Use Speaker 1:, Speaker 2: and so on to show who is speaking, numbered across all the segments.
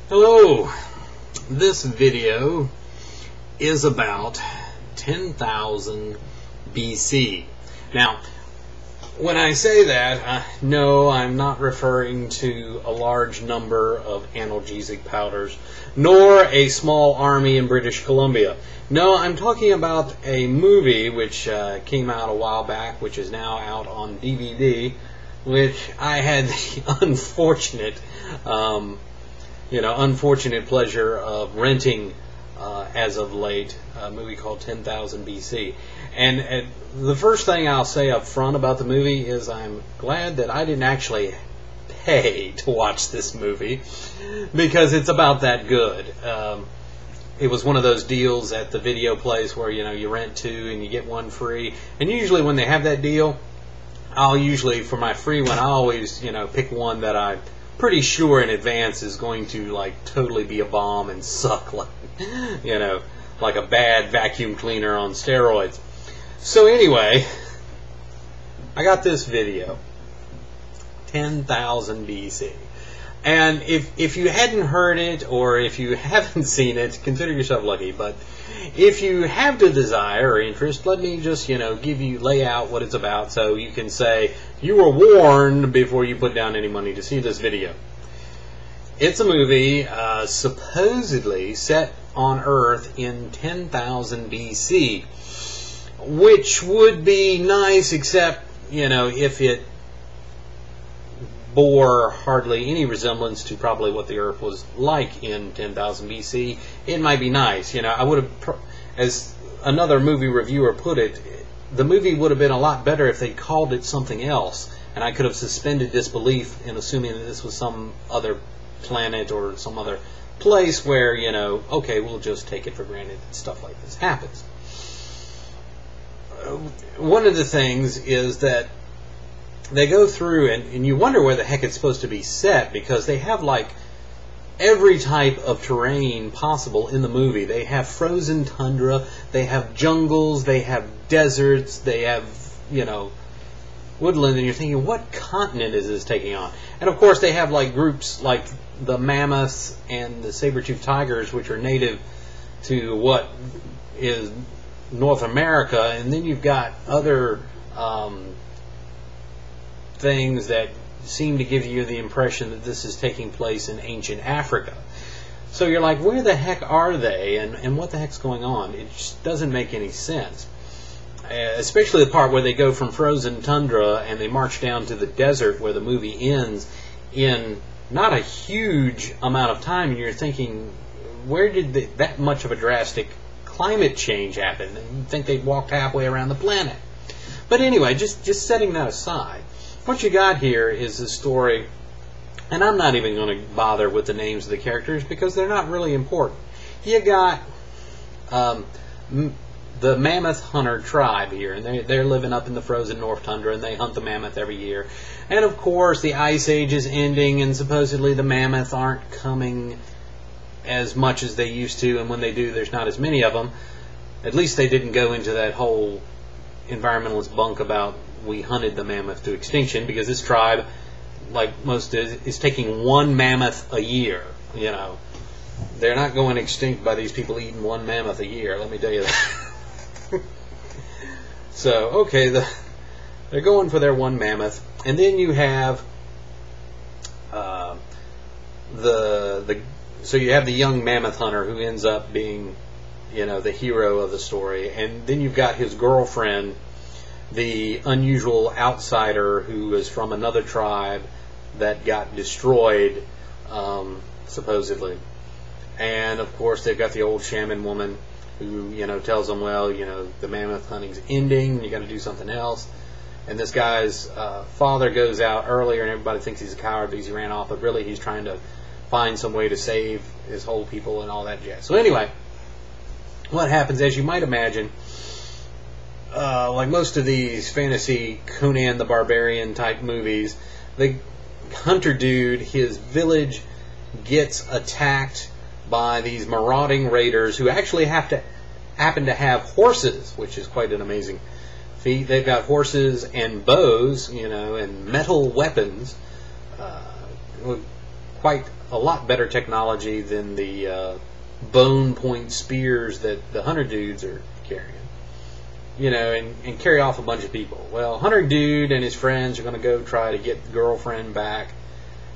Speaker 1: Hello, this video is about 10,000 BC. Now, when I say that, no, I'm not referring to a large number of analgesic powders, nor a small army in British Columbia. No, I'm talking about a movie which came out a while back, which is now out on DVD, which I had the unfortunate pleasure of renting as of late, a movie called 10,000 BC. And the first thing I'll say up front about the movie is I'm glad that I didn't actually pay to watch this movie, because it's about that good. It was one of those deals at the video place where you rent two and you get one free. And usually when they have that deal, I'll usually, for my free one, I always pick one that I'm pretty sure in advance is going to totally be a bomb and suck like a bad vacuum cleaner on steroids. So anyway, I got this video, 10,000 BC. And if you hadn't heard it, or if you haven't seen it, consider yourself lucky. But if you have the desire or interest, let me just lay out what it's about, so you can say you were warned before you put down any money to see this video. It's a movie supposedly set on Earth in 10,000 BC, which would be nice, except if it bore hardly any resemblance to probably what the Earth was like in 10,000 BC. It might be nice. I would have, as another movie reviewer put it, the movie would have been a lot better if they called it something else, and I could have suspended disbelief in assuming that this was some other planet or some other place where, okay, we'll just take it for granted that stuff like this happens. One of the things is that they go through, and you wonder where the heck it's supposed to be set, because they have every type of terrain possible in the movie. They have frozen tundra, they have jungles, they have deserts, they have woodland, and you're thinking, what continent is this taking on? And of course they have groups like the mammoths and the saber-toothed tigers, which are native to what is North America, and then you've got other things that seem to give you the impression that this is taking place in ancient Africa. So you're like, where the heck are they, and what the heck's going on? It just doesn't make any sense. Especially the part where they go from frozen tundra and they march down to the desert, where the movie ends in not a huge amount of time, and you're thinking, where did that much of a drastic climate change happen? You'd think they'd walked halfway around the planet. But anyway, just setting that aside, what you got here is a story, and I'm not even going to bother with the names of the characters because they're not really important. You got the Mammoth hunter tribe here, and they're living up in the frozen North Tundra, and they hunt the mammoth every year. And of course, the Ice Age is ending, and supposedly the mammoth aren't coming as much as they used to, and when they do, there's not as many of them. At least they didn't go into that whole environmentalist bunk about we hunted the mammoth to extinction, because this tribe, like most, is taking one mammoth a year. They're not going extinct by these people eating one mammoth a year, let me tell you that. So, okay, they're going for their one mammoth, and then you have so you have the young mammoth hunter who ends up being the hero of the story, and then you've got his girlfriend, the unusual outsider who is from another tribe that got destroyed, supposedly. And of course they've got the old shaman woman who tells them, well, the mammoth hunting's ending, you got to do something else. And this guy's father goes out earlier, and everybody thinks he's a coward because he ran off, but really he's trying to find some way to save his whole people and all that jazz. So anyway, what happens, as you might imagine, like most of these fantasy Conan the Barbarian type movies, the hunter dude, his village gets attacked by these marauding raiders who actually happen to have horses, which is quite an amazing feat. They've got horses and bows, and metal weapons. Quite a lot better technology than the bone point spears that the hunter dudes are carrying. You know, and carry off a bunch of people. Well, hunter dude and his friends are going to go try to get the girlfriend back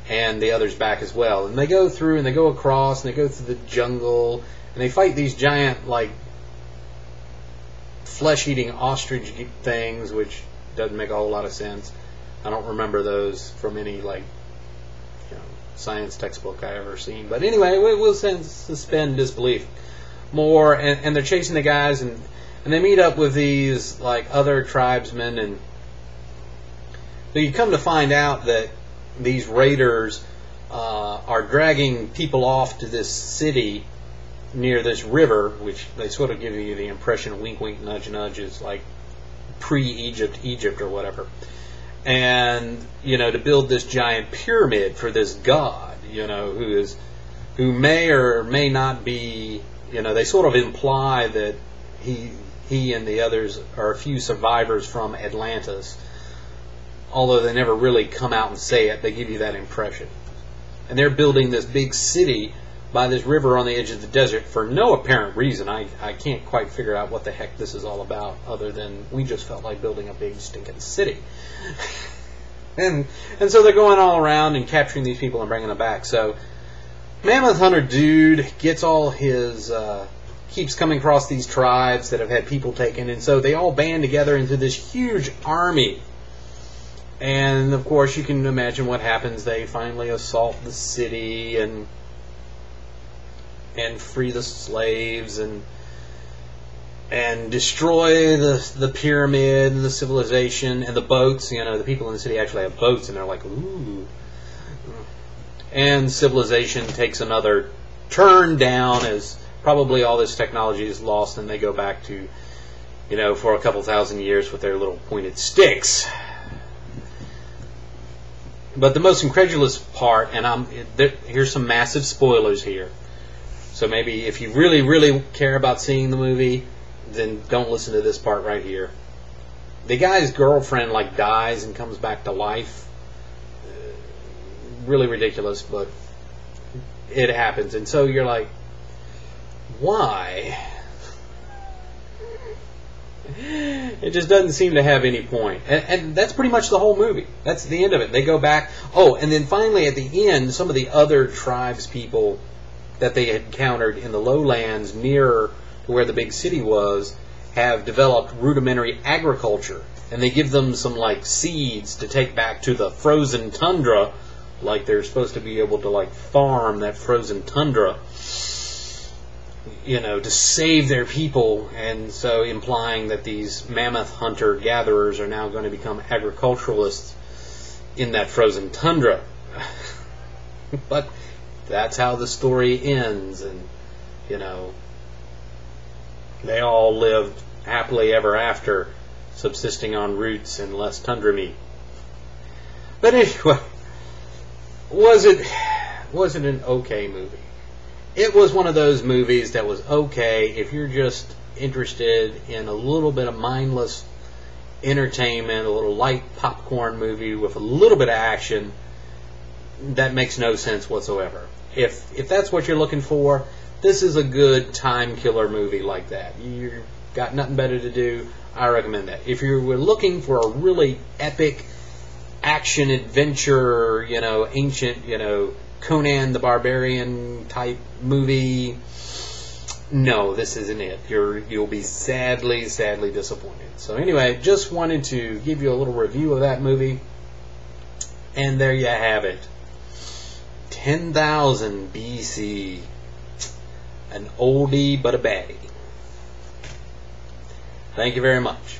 Speaker 1: and the others back as well. And they go through and they go across and they go through the jungle and they fight these giant, like, flesh-eating ostrich things, which doesn't make a whole lot of sense. I don't remember those from any, like, you know, science textbook I ever seen. But anyway, we'll suspend disbelief more. And they're chasing the guys, and they meet up with these, like, other tribesmen, and so you come to find out that these raiders are dragging people off to this city near this river, which they sort of give you the impression, wink wink nudge nudge, is like pre-Egypt or whatever, and you know, to build this giant pyramid for this god, you know, who may or may not be, you know, they sort of imply that he and the others are a few survivors from Atlantis, although they never really come out and say it. They give you that impression. And they're building this big city by this river on the edge of the desert for no apparent reason. I can't quite figure out what the heck this is all about, other than we just felt like building a big stinking city. and so they're going all around and capturing these people and bringing them back. So Mammoth Hunter dude gets all his keeps coming across these tribes that have had people taken, and so they all band together into this huge army. And of course you can imagine what happens. They finally assault the city and free the slaves and destroy the pyramid and the civilization and the boats. You know, the people in the city actually have boats, and they're like, ooh. And civilization takes another turn down as probably all this technology is lost, and they go back to, you know, for a couple thousand years with their little pointed sticks. But the most incredulous part, and here's some massive spoilers here. So maybe if you really, really care about seeing the movie, then don't listen to this part right here. The guy's girlfriend, like, dies and comes back to life. Really ridiculous, but it happens. And so you're like, why? It just doesn't seem to have any point. And that's pretty much the whole movie. That's the end of it. They go back. Oh, and then finally at the end, some of the other tribes people that they had encountered in the lowlands nearer to where the big city was have developed rudimentary agriculture. And they give them some, like, seeds to take back to the frozen tundra. Like, they're supposed to be able to, like, farm that frozen tundra, you know, to save their people, and so implying that these mammoth hunter-gatherers are now going to become agriculturalists in that frozen tundra. But that's how the story ends, and, you know, they all lived happily ever after, subsisting on roots and less tundra meat. But anyway, was it an okay movie? It was one of those movies that was okay if you're just interested in a little bit of mindless entertainment, a little light popcorn movie with a little bit of action. That makes no sense whatsoever. If that's what you're looking for, this is a good time killer movie like that. You've got nothing better to do, I recommend that. If you were looking for a really epic action adventure, you know, ancient, you know, Conan the Barbarian type movie, no, this isn't it. You'll be sadly disappointed. So anyway, just wanted to give you a little review of that movie, and there you have it. 10,000 BC, an oldie but a baddie. Thank you very much.